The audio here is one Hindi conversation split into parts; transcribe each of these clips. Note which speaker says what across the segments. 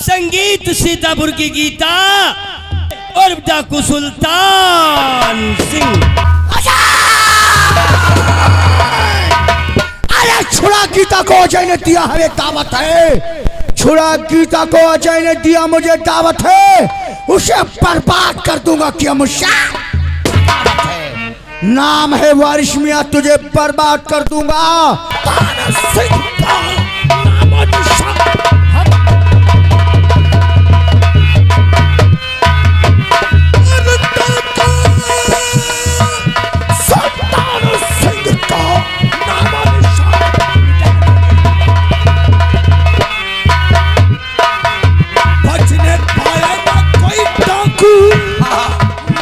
Speaker 1: संगीत सीतापुर की गीता और डाकू सुल्तान सिंह।
Speaker 2: अरे छुड़ा गीता को अजय ने दिया हमें दावत है, छुड़ा गीता को अजय ने दिया मुझे दावत है, उसे बर्बाद कर दूंगा कि नाम है वारिश मियां, तुझे बर्बाद कर दूंगा।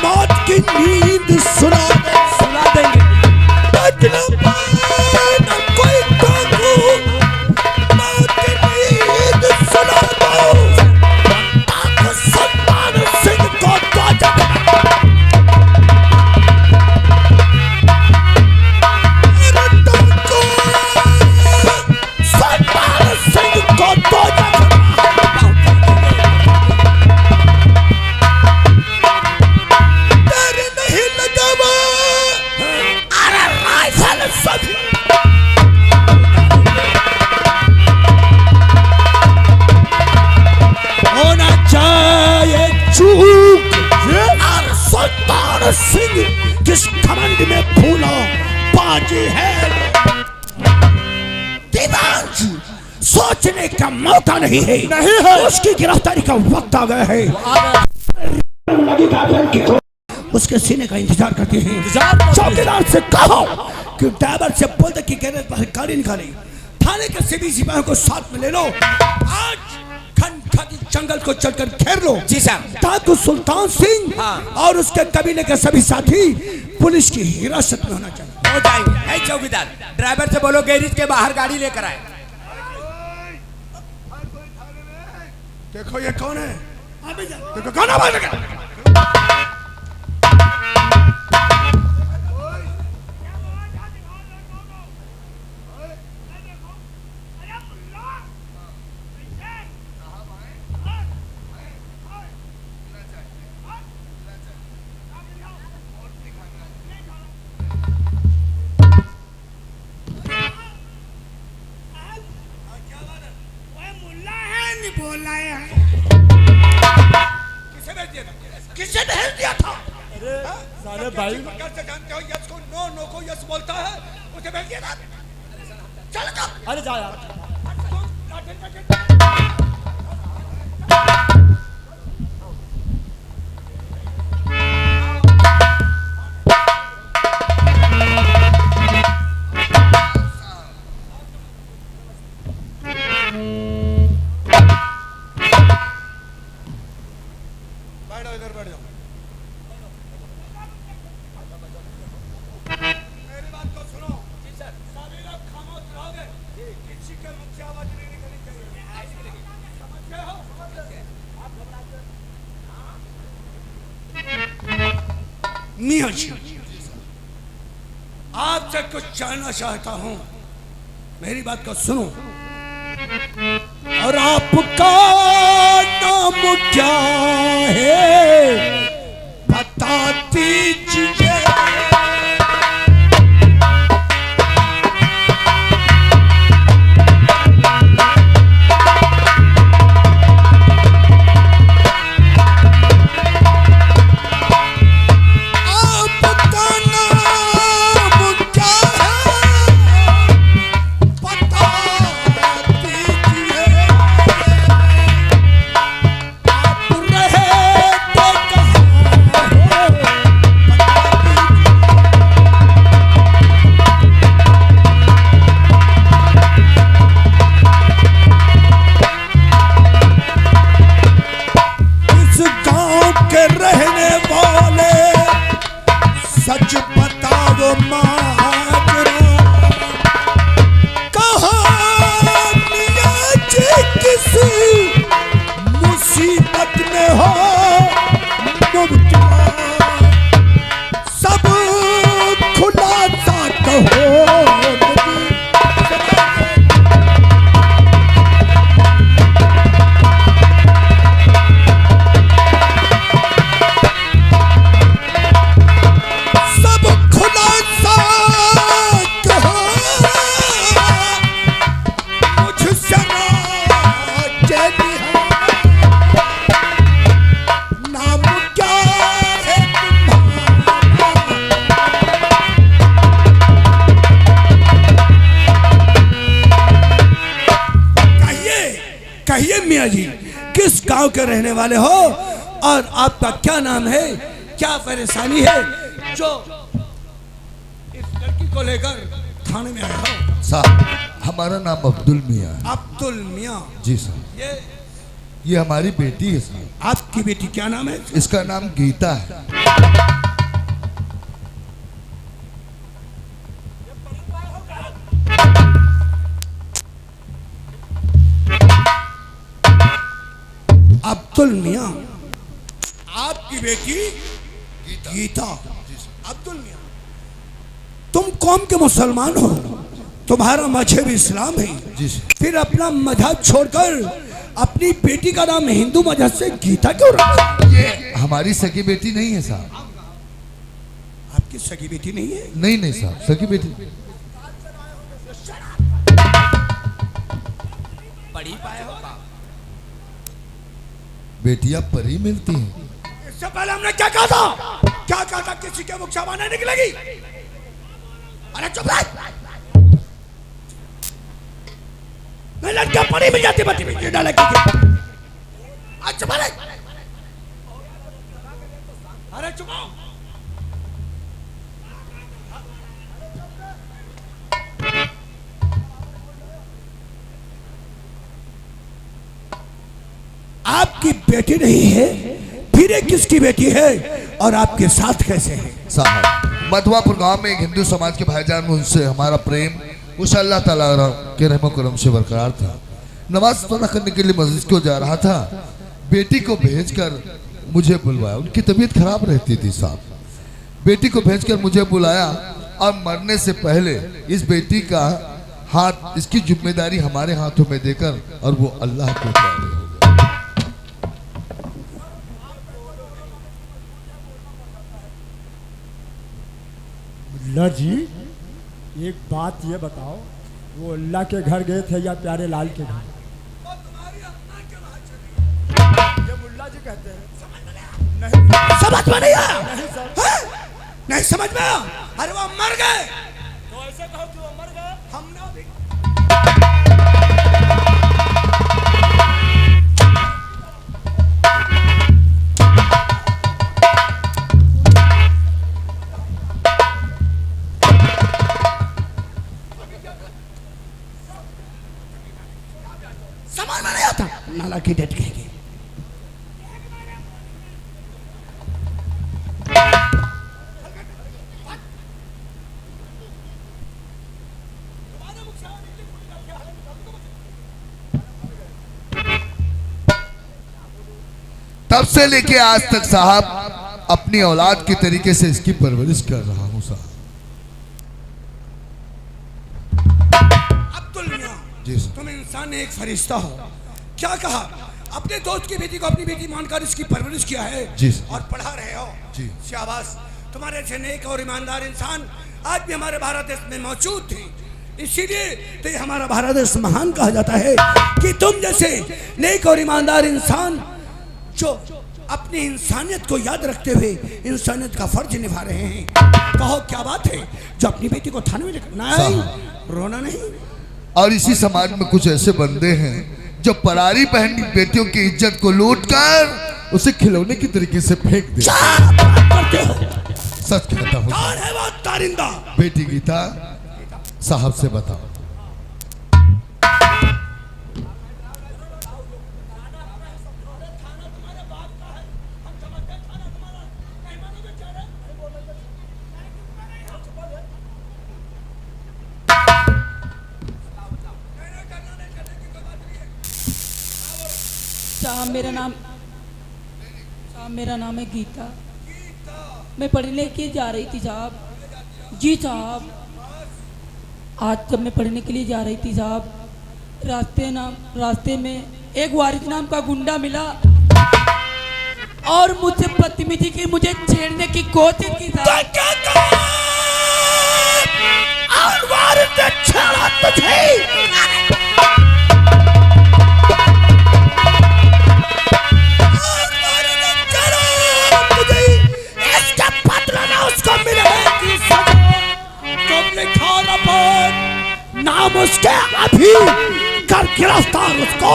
Speaker 3: मौत की नींद सुला देंगे। कोई डाकू मौत की नींद सुला दो। डाकू सुल्तान सिंह को सिंह किस घमंड में फूला बाजी है, दीवान सोचने का मौका नहीं है, उसकी गिरफ्तारी का वक्त आ गया है। उसके सीने का इंतजार करते हैं। चौकीदार से कहो कि ड्राइवर से बोल दे कि गैरेज पर गाड़ी निकाले, थाने के सभी सिपाहियों को साथ में ले लो, आज जंगल को चलकर घेर लो।
Speaker 4: जी साहब।
Speaker 3: डाकू सुल्तान सिंह और उसके कबीले के सभी साथी पुलिस की हिरासत में होना चाहिए।
Speaker 4: हो जाएंगे। चौकीदार ड्राइवर से बोलो गैरेज के बाहर गाड़ी लेकर आए।
Speaker 3: देखो ये कौन है, देखो कौन है। किसे भेज दिया था?
Speaker 5: अरे साले भाई
Speaker 3: कैसे जानते हो यस को नो, नो को यस बोलता है, उसे भेज दिया था। चल
Speaker 5: अरे जा यार।
Speaker 3: इधर बैठ जाओ। मेरी बात को सुनो। जी सर। सभी लोग खामोश रहोगे, किसी के मुख से आवाज नहीं निकलनी चाहिए। समझ गए हो? आप घबराते मियां जी, आपसे कुछ जानना चाहता हूं, मेरी बात को सुनो। और आपका नाम क्या है बता दीजिए।
Speaker 6: रहे तो कहा
Speaker 3: मियाँ जी, किस गांव के रहने वाले हो और आपका क्या नाम है, क्या परेशानी है जो इस लड़की को लेकर थाने में आए हो?
Speaker 6: साहब, हमारा नाम अब्दुल मियाँ है।
Speaker 3: अब्दुल मियाँ
Speaker 6: जी साहब, ये हमारी बेटी है साहब।
Speaker 3: आपकी बेटी क्या नाम है?
Speaker 6: इसका नाम गीता है।
Speaker 3: अब्दुल मियाँ, आपकी बेटी गीता। अब्दुल मियाँ, तुम कौम के मुसलमान हो, तुम्हारा मजहब इस्लाम है,
Speaker 6: जी सर।
Speaker 3: फिर अपना मजहब छोड़कर अपनी बेटी का नाम हिंदू मजहब से गीता क्यों रखा?
Speaker 6: ये हमारी सगी बेटी नहीं है साहब।
Speaker 3: आपकी सगी बेटी नहीं है?
Speaker 6: नहीं नहीं साहब, सगी बेटी।
Speaker 4: पढ़ी पाए हो का?
Speaker 6: बेटियां परी मिलती हैं।
Speaker 3: इससे पहले हमने क्या कहा था? क्या कहा था? किसी के मुख से आवाज़ नहीं निकलेगी। अरे चुप रह। मैं लड़कियां पढ़ी मिल जाती, बत्ती में डाले के। अच्छा भले। अरे चुप आओ। आपकी बेटी नहीं है, फिर ये किसकी बेटी है और आपके साथ कैसे है?
Speaker 6: साहब, मधुआपुर गांव में एक हिंदू समाज के भाईजान, उनसे हमारा प्रेम उस अल्लाह ताला के रहमो करम से बरकरार था। नमाज पढ़ा करने के लिए मस्जिद को जा रहा था, बेटी को भेजकर मुझे बुलवाया। उनकी तबीयत खराब रहती थी साहब। बेटी को भेजकर मुझे बुलाया और मरने से पहले इस बेटी का हाथ, इसकी जिम्मेदारी हमारे हाथों में देकर और वो अल्लाह को प्यारे हो गए।
Speaker 5: मुल्ला जी, एक बात ये बताओ, वो अल्लाह के घर गए थे या प्यारे लाल के घर? ये मुल्ला जी कहते हैं।
Speaker 3: समझ में नहीं आया? नहीं समझ में आया? अरे वो मर गए।
Speaker 5: तो ऐसे कहो कि वो मर गए।
Speaker 3: हमने अभी समझ में नहीं आता। नाला की डेट कहेगी।
Speaker 6: तब से लेके आज तक साहब अपनी औलाद के तरीके से इसकी परवरिश कर रहा हूं साहब।
Speaker 3: अब्दुल मियाँ,
Speaker 6: जी सर।
Speaker 3: तुम इंसान एक फरिश्ता हो। क्या कहा? अपने दोस्त की बेटी को अपनी बेटी मानकर इसकी परवरिश किया है।
Speaker 6: जी सर।
Speaker 3: और पढ़ा रहे हो।
Speaker 6: जी।
Speaker 3: शाबाश, तुम्हारे से नेक और ईमानदार इंसान आज भी हमारे भारत देश में मौजूद थे। इसीलिए तो ये हमारा भारत देश महान कहा जाता है कि तुम जैसे नेक और ईमानदार इंसान जो अपनी इंसानियत को याद रखते हुए इंसानियत का फर्ज निभा रहे हैं। कहो क्या बात है जो अपनी बेटी को थाने में लेकर? नहीं, रोना नहीं।
Speaker 6: और इसी समाज में कुछ ऐसे बंदे हैं जो परारी बहन बेटियों की इज्जत को लूटकर उसे खिलौने की तरीके से फेंक देते हैं। सच कहता हूँ।
Speaker 3: कौन है वो तारिंदा?
Speaker 6: बेटी गीता, साहब से बताओ।
Speaker 7: साहब मेरा नाम है गीता। मैं पढ़ने के जा रही थी साहब। जी साहब, आज जब मैं पढ़ने के लिए जा रही थी साहब, रास्ते में एक वारिस नाम का गुंडा मिला और मुझसे बदतमीजी की, मुझे छेड़ने की कोशिश की साहब।
Speaker 3: और वारिस ने छेड़ा तुझे? नाम उसके अभी कर गिरफ्तार उसको।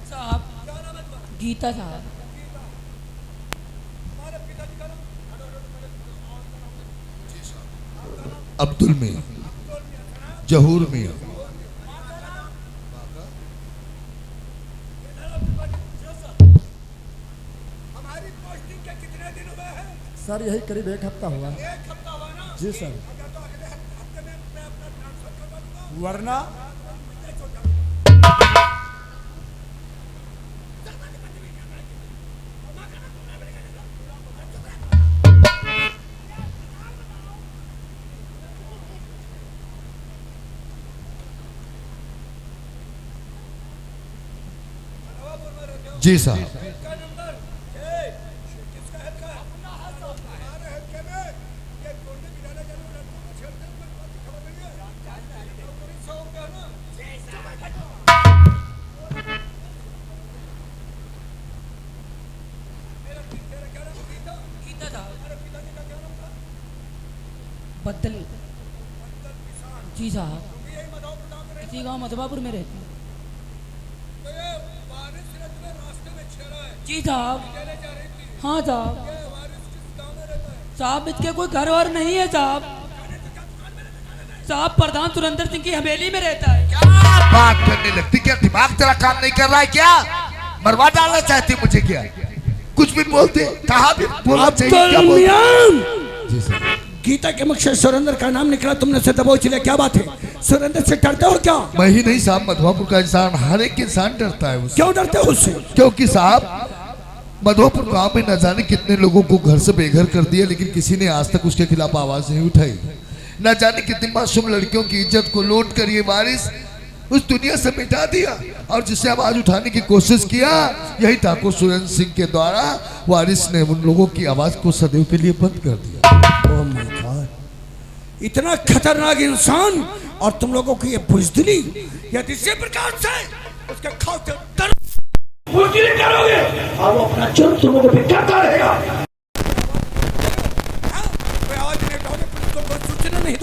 Speaker 7: साहब गीता साहब।
Speaker 6: अब्दुल मियाँ, जहूर मियाँ।
Speaker 5: सर यही करीब 1 हफ्ता हुआ। जी सर। वरना
Speaker 6: जी साहब।
Speaker 7: गीता साहब। बदल। जी साहब। इसी गांव मधवापुर में रहती हूँ। जी साहब। हाँ साहब। साहब इसके कोई घर और नहीं है साहब। साहब प्रधान सुरेंद्र सिंह की हवेली में रहता है।
Speaker 6: क्या बात करने लगती, क्या दिमाग तेरा काम नहीं कर रहा है क्या? मरवा डालना चाहती मुझे क्या? कुछ भी बोलते, कहा भी बोलना चाहिए, क्या
Speaker 3: अब्दुल
Speaker 6: बोलते?
Speaker 3: मियां,
Speaker 6: जी सर।
Speaker 3: गीता के मुख से सुरेंद्र का नाम निकला, तुमने से दबोच लिया, क्या बात है? सुरेंद्र से डरते हो क्या?
Speaker 6: मैं ही नहीं साहब, मधवापुर का इंसान, हर एक इंसान डरता है उससे।
Speaker 3: क्यों डरते हो उससे?
Speaker 6: क्योंकि साहब मधवापुर गांव में न जाने कितने लोगों को घर से बेघर कर दिया, लेकिन किसी ने आज तक उसके खिलाफ आवाज नहीं उठाई। न जाने कितनी मासूम लड़कियों की इज्जत को लूट कर ये वारिस उस दुनिया से मिटा दिया, और जिसे आवाज उठाने की कोशिश किया, यही ठाकुर सुरेंद्र सिंह के द्वारा वारिस ने उन लोगों की आवाज को सदैव के लिए बंद कर दिया।
Speaker 3: ओह माय गॉड, इतना खतरनाक इंसान और तुम लोगों की ये बुजदिली, यदि इसी प्रकार से उसके खाते बुजदिली करोगे और वो अपना जुर्म तुम लोगों पे करता रहेगा। कोई आवाज नहीं उठाओगे, पुलिस को कोई सूचना नहीं।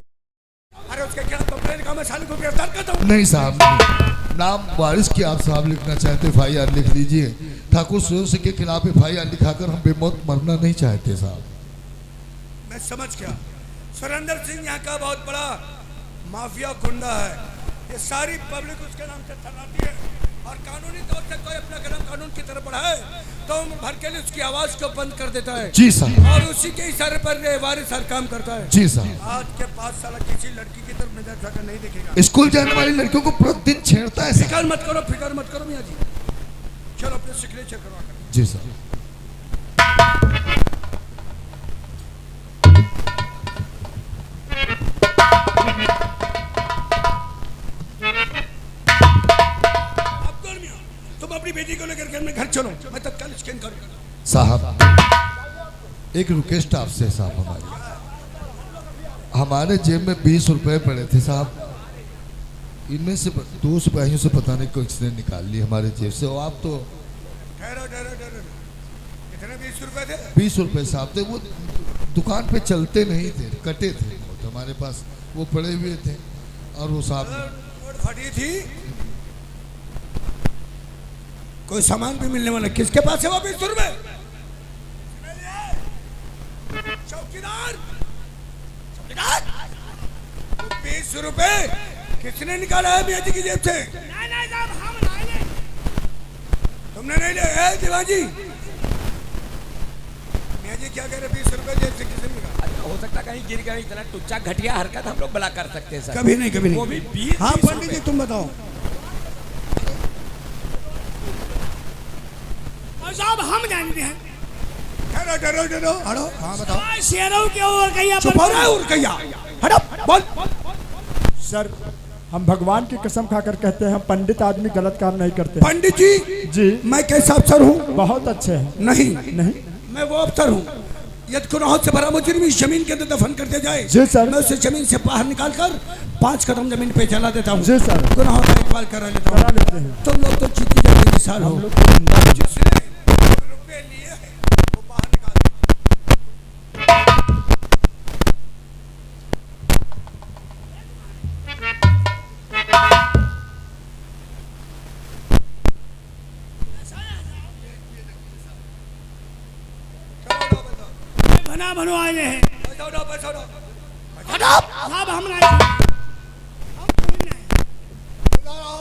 Speaker 3: अरे उसके खिलाफ कंप्लेंट का मैं साले को गिरफ्तार करता हूँ।
Speaker 6: नहीं साहब, नाम वारिस की आप साहब लिखना चाहते FIR लिख लीजिए। ठाकुर सुरेंद्र सिंह के खिलाफ FIR लिखाकर हम बेमौत मरना नहीं चाहते साहब।
Speaker 3: मैं समझ गया, सुरेंद्र सिंह यहाँ का बहुत बड़ा माफिया गुंडा है। ये सारी पब्लिक उसके नाम से थर्राती है, और कानूनी तौर से कोई अपना कदम कानून की तरफ बढ़ाए तो उम्र भर के लिए उसकी आवाज को बंद कर देता है।
Speaker 6: जी साहब।
Speaker 3: और उसी के इशारे पर ये वारिस हर काम करता है।
Speaker 6: जी साहब।
Speaker 3: आज के 5 साल किसी लड़की की तरफ नजर उठाकर नहीं देखेगा।
Speaker 6: स्कूल जाने वाली लड़कियों को प्रतिदिन छेड़ता है साहब।
Speaker 3: फिक्र मत करो, फिक्र मत करो मियाँ जी। चलो अपने सिग्नेचर करवा कर।
Speaker 6: जी साहब।
Speaker 3: अब्दुल मियाँ, तुम अपनी बेटी को लेकर के अपने घर चलो, मैं तत्काल स्कैन करूँगा।
Speaker 6: साहब एक रिक्वेस्ट आपसे साहब, हमारे जेब में 20 रुपए पड़े थे साहब, इनमें से 2 सिपाहियों से पता नहीं किसने निकाल ली हमारे जेब से। और आप तो
Speaker 3: ठहरो ठहरो ठहरो, कितने 20 रुपए थे?
Speaker 6: 20 रुपए साहब थे, वो दुकान पे चलते नहीं थे, कटे थे नोट हमारे पास, वो पड़े हुए थे। और वो साहब
Speaker 3: नोट फटी थी, कोई सामान भी मिलने वाला, किसके पास है वो 20 रुपए? चौकीदार, चौकीदार, 20 रुपए किसने निकाला है मियाँ जी की जेब से? नहीं साहब, हम नहीं। तुमने नहीं ले दिवाजी? मियाँ जी क्या कह रहे, 20 रुपए जेब से किसने निकाला?
Speaker 4: हो सकता कहीं गिर गए, इतना टुच्चा घटिया हरकत हम लोग भला कर सकते हैं सर।
Speaker 3: कभी नहीं, कभी नहीं।
Speaker 4: वो भी 20
Speaker 3: हाँ पंडित जी तुम बताओ।
Speaker 8: साहब हम जानते हैं।
Speaker 3: ठहरो ठहरो ठहरो, हटो। हाँ बताओ।
Speaker 8: शेरों के और कहिया
Speaker 3: चुप हो रहा है और कहिया, हटो बोल।
Speaker 5: सर हम भगवान की कसम खाकर कहते हैं, हम पंडित आदमी गलत काम नहीं करते।
Speaker 3: पंडित जी
Speaker 5: जी
Speaker 3: मैं कैसा अफसर हूँ?
Speaker 5: बहुत अच्छे हैं।
Speaker 3: नहीं
Speaker 5: नहीं
Speaker 3: मैं वो अफसर हूँ यदि गुनाहों से भरा मुजरिम इस जमीन के अंदर दफन कर दिया जाए
Speaker 5: जी सर।
Speaker 3: मैं उसे जमीन से बाहर निकाल कर 5 कदम जमीन पे जला देता हूँ।
Speaker 5: जी सर।
Speaker 3: गुनाहों का इकबाल करा लेता
Speaker 5: करा
Speaker 3: हूँ।
Speaker 5: लेते हैं।
Speaker 3: तुम लोग तो जीती जाती मिसाल हो। जिसने रुपए लिए हैं वो बाहर निकाल दे।
Speaker 8: बना बनो आए हैं
Speaker 3: बैठो ना, बैठो ना।
Speaker 8: साहब हम नहीं हम कोई नहीं
Speaker 3: इधर आओ,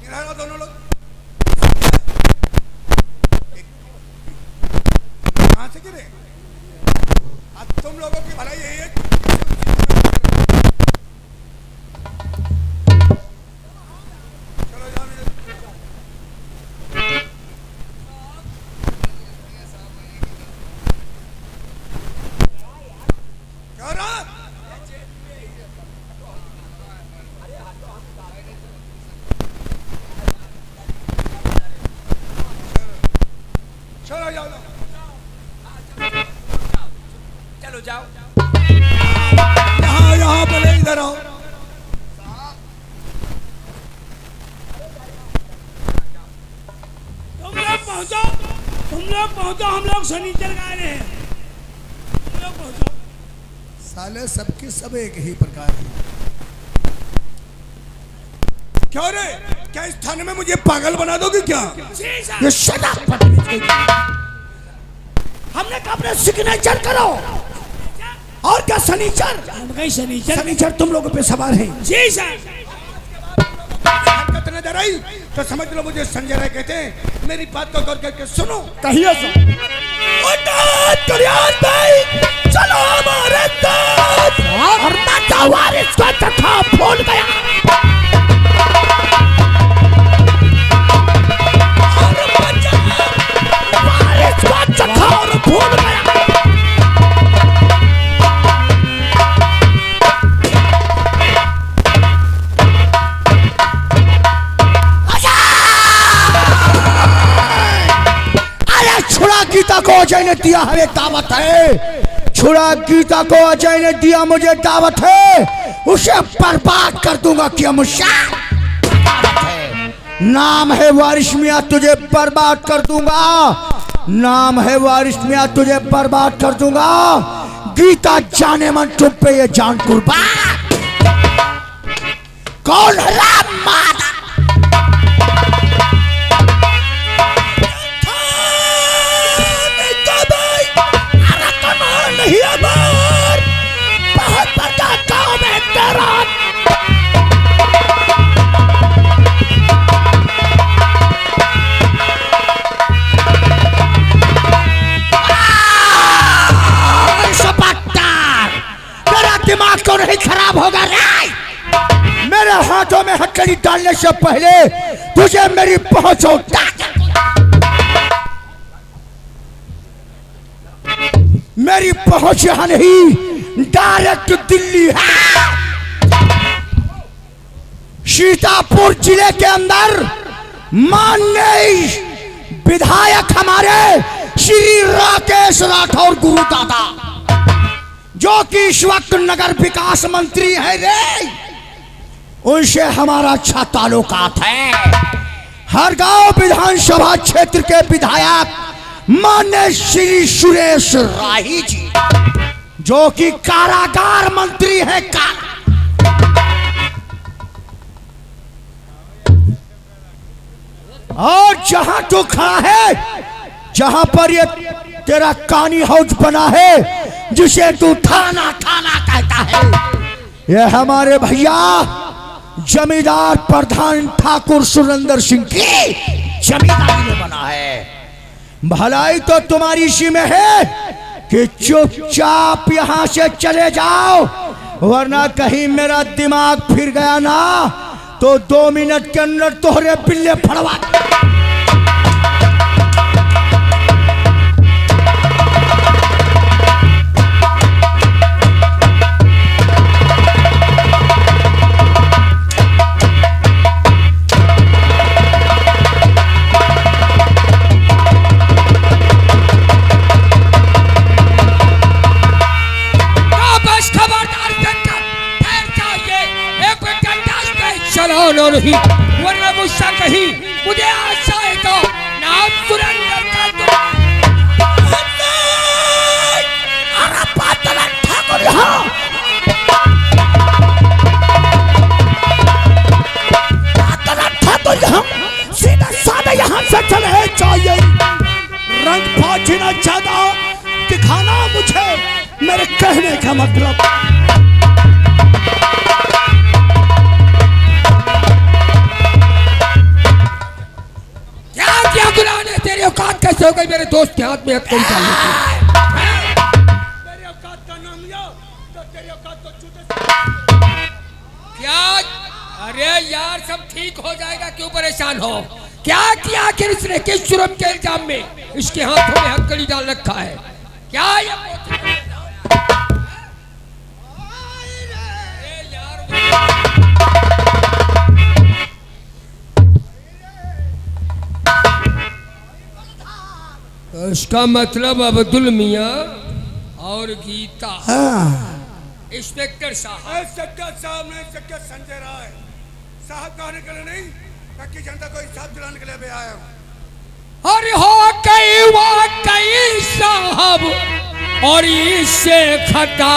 Speaker 3: इधर आओ दोनों लोग। कहाँ से गिरे? अब तुम लोगों की भलाई यही है। चलो जाओ मेरे। क्या रहा? चलो जाओ जाओ।
Speaker 4: चलो जाओ।
Speaker 3: यहाँ यहाँ बोले इधर आओ।
Speaker 8: तुम लोग पहुंचो हम लोग सनीचर गा रहे हैं तुम लोग पहुंचो।
Speaker 3: साले सबके सब एक ही प्रकार के। क्यों रे? क्या इस थाने में मुझे पागल बना दोगे क्या?
Speaker 8: जी साहब।
Speaker 3: ये शराब हमने कहा अपने सिग्नेचर करो। और क्या सनीचर?
Speaker 8: हम कहीं सनीचर
Speaker 3: सनीचर तुम लोगों पे सवार है।
Speaker 8: जी साहब।
Speaker 3: हरकत नजर आई तो समझ लो मुझे संजय राय कहते हैं। मेरी बात को गौर करके सुनो।
Speaker 5: कहिए सर।
Speaker 3: भाई चलो हमारे साथ। और माता वारिस को चखा भूल गया। और बचा वारिस को चखा और भूल गया। छुड़ा गीता को अजय ने दिया है दावत है। छुड़ा गीता को अजय ने दिया मुझे दावत है। उसे बर्बाद कर दूंगा कि नाम है वारिस मियां तुझे बर्बाद कर दूंगा। नाम है वारिस मियां तुझे बर्बाद कर दूंगा। गीता जाने मन तुम पे ये जान कुर्बान। कौन है माता? बहुत बड़ा काम है तेरा। तेरा दिमाग तो नहीं खराब होगा रे? मेरे हाथों में हथकड़ी डालने से पहले तुझे मेरी पहुंच होता। मेरी पहुंच यहाँ नहीं, डायरेक्ट दिल्ली है। सीतापुर जिले के अंदर माननीय विधायक हमारे श्री राकेश राठौर गुरु दादा, जो कि इस वक्त नगर विकास मंत्री है रे, उनसे हमारा अच्छा ताल्लुकात है। हर गांव विधानसभा क्षेत्र के विधायक माननीय श्री सुरेश राही जी, जो कि कारागार मंत्री है। और जहां तू खड़ा है, जहां पर ये तेरा कानी हाउस बना है, जिसे तू थाना थाना कहता है, ये हमारे भैया जमींदार प्रधान ठाकुर सुरेंद्र सिंह की जमींदारी में बना है। भलाई तो तुम्हारी इसी में है कि चुपचाप यहां से चले जाओ, वरना कहीं मेरा दिमाग फिर गया ना तो 2 मिनट के अंदर तोहरे पिल्ले फड़वा।
Speaker 9: जाना नहीं, वरना गुस्सा कहीं मुझे आशा है तो नाम सुरेंद्र का तो
Speaker 3: अरे पातला ठाकुर यहाँ पातला ठाकुर यहाँ सीधा साधा यहाँ से चले चाहिए। रंग फाचना ज्यादा दिखाना मुझे मेरे कहने का मतलब।
Speaker 9: क्या क्या गुनाह ने तेरी औकात कैसे हो गई मेरे दोस्त के हाथ में हथकड़ी डालने की?
Speaker 8: मेरी औकात का नाम लिया तो तेरी औकात तो जूते से
Speaker 9: क्या? अरे यार सब ठीक हो जाएगा, क्यों परेशान हो? क्या किया आखिर इसने? किस जुर्म के इल्जाम में इसके हाथों में हथकड़ी डाल रखा है? क्या ये इसका मतलब अब्दुल मियाँ और गीता। इंस्पेक्टर साहब,
Speaker 8: इंस्पेक्टर साहब ने इंस्पेक्टर संजय राय साहब कहने के लिए नहीं, ताकि जनता को इंसाफ दिलाने के लिए भी आया हूँ।
Speaker 9: अरे हो कई वाकई साहब और इससे खता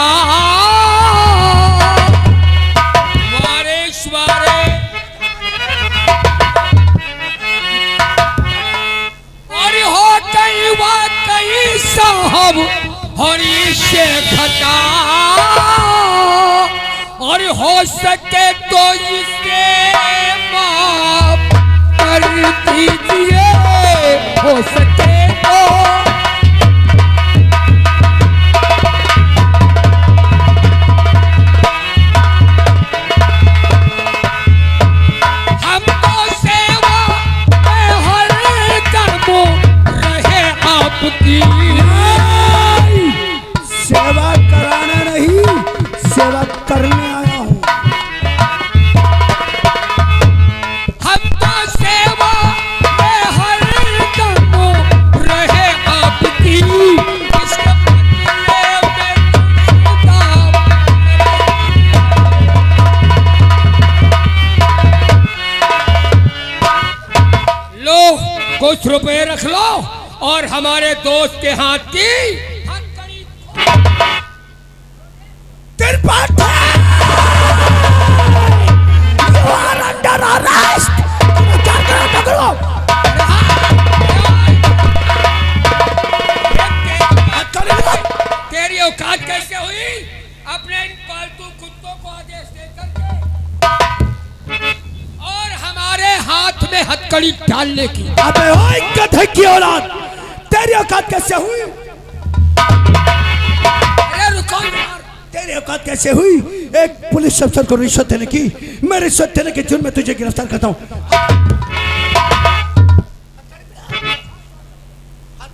Speaker 9: वारे अरे हो कई वाकई साहब और इससे खता और हो सके तो इसे माफ कर दीजिए, हो सके तो। हम तो सेवा में हर कर्मों रहे आपकी।
Speaker 3: सेवा कराने नहीं सेवा करने आया हूँ।
Speaker 9: हम तो सेवा में हर कर्मों रहे आपकी। इसके बदले में लो कुछ रुपए रख लो और हमारे दोस्त के हाथ की हथकड़ी
Speaker 3: You are under arrest.
Speaker 9: तेरी औकात कैसे हुई अपने इन पालतू कुत्तों को आदेश देकर के और हमारे हाथ में हथकड़ी डालने की?
Speaker 3: अबे ओए गधे की औलाद, तेरी औकात कैसे हुई?
Speaker 9: अरे रुको यार,
Speaker 3: तेरी औकात कैसे हुई? एक पुलिस अफसर को रिश्वत देने की। मैं रिश्वत देने के जुर्म में तुझे गिरफ्तार करता हूँ।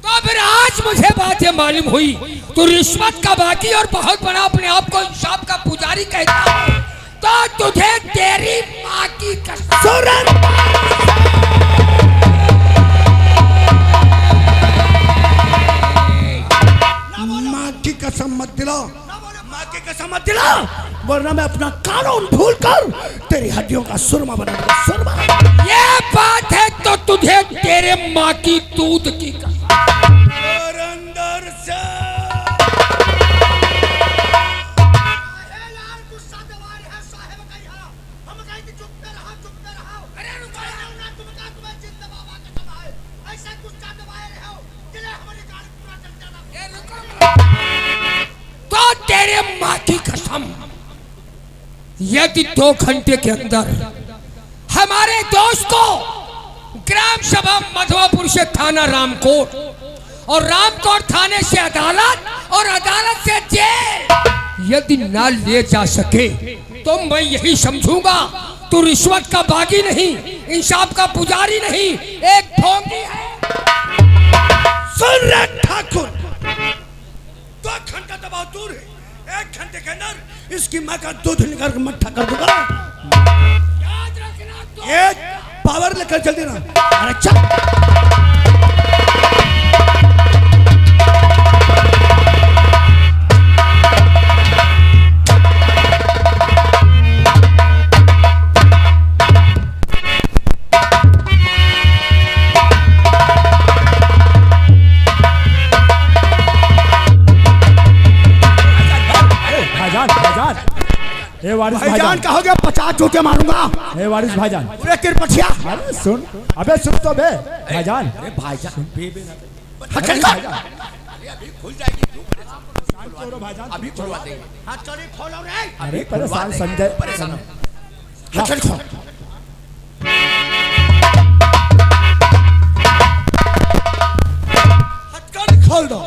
Speaker 9: तो फिर आज मुझे बात ये मालूम हुई तू रिश्वत का बाकी और बहुत बड़ा अपने आप को इंसाफ का पुजारी कहता है, तो तुझे तेरी माँ की कसम।
Speaker 3: माँ की कसम मत दिला, माँ की कसम मत दिला, वरना मैं अपना कानून भूल कर तेरी हड्डियों का सुरमा बना दूंगा। सुरमा।
Speaker 9: ये बात है तो तुझे तेरे माँ की दूध की कसम।
Speaker 8: और अंदर से
Speaker 9: तो तेरे माँ की कसम, यदि 2 घंटे के अंदर हमारे दोस्त को ग्राम सभा मधवापुर से थाना रामकोट और रामकोट थाने से अदालत और अदालत से जेल यदि ना ले जा सके तो मैं यही समझूंगा तू रिश्वत का बागी नहीं, इंसाफ का पुजारी नहीं, एक ढोंगी है।
Speaker 3: सुन रे ठाकुर,
Speaker 8: 2 घंटा दबाव दूर है, 1 घंटे के अंदर
Speaker 3: इसकी माँ का दूध निकाल कर मट्ठा कर दूंगा।
Speaker 9: याद रखना तो।
Speaker 3: ये पावर लेकर चल देना। अरे चल।
Speaker 5: ए वारिस
Speaker 2: भाईजान
Speaker 5: भाईजान
Speaker 2: कहोगे 50 जूते मारूंगा।
Speaker 5: ए वारिस भाईजान
Speaker 2: अरे किरपटिया
Speaker 5: अरे सुन, अबे सुन तो बे भाईजान।
Speaker 3: भाईजान
Speaker 2: हट चल
Speaker 4: अभी खुल जाएगी तू परेशान
Speaker 5: छोड़ो भाईजान,
Speaker 4: अभी खुलवा देंगे
Speaker 2: हाथ चोरी खोलो रे।
Speaker 5: अरे परेशान संजय,
Speaker 4: परेशान
Speaker 2: हाथ चल खोल।
Speaker 3: हटकर खोल दो।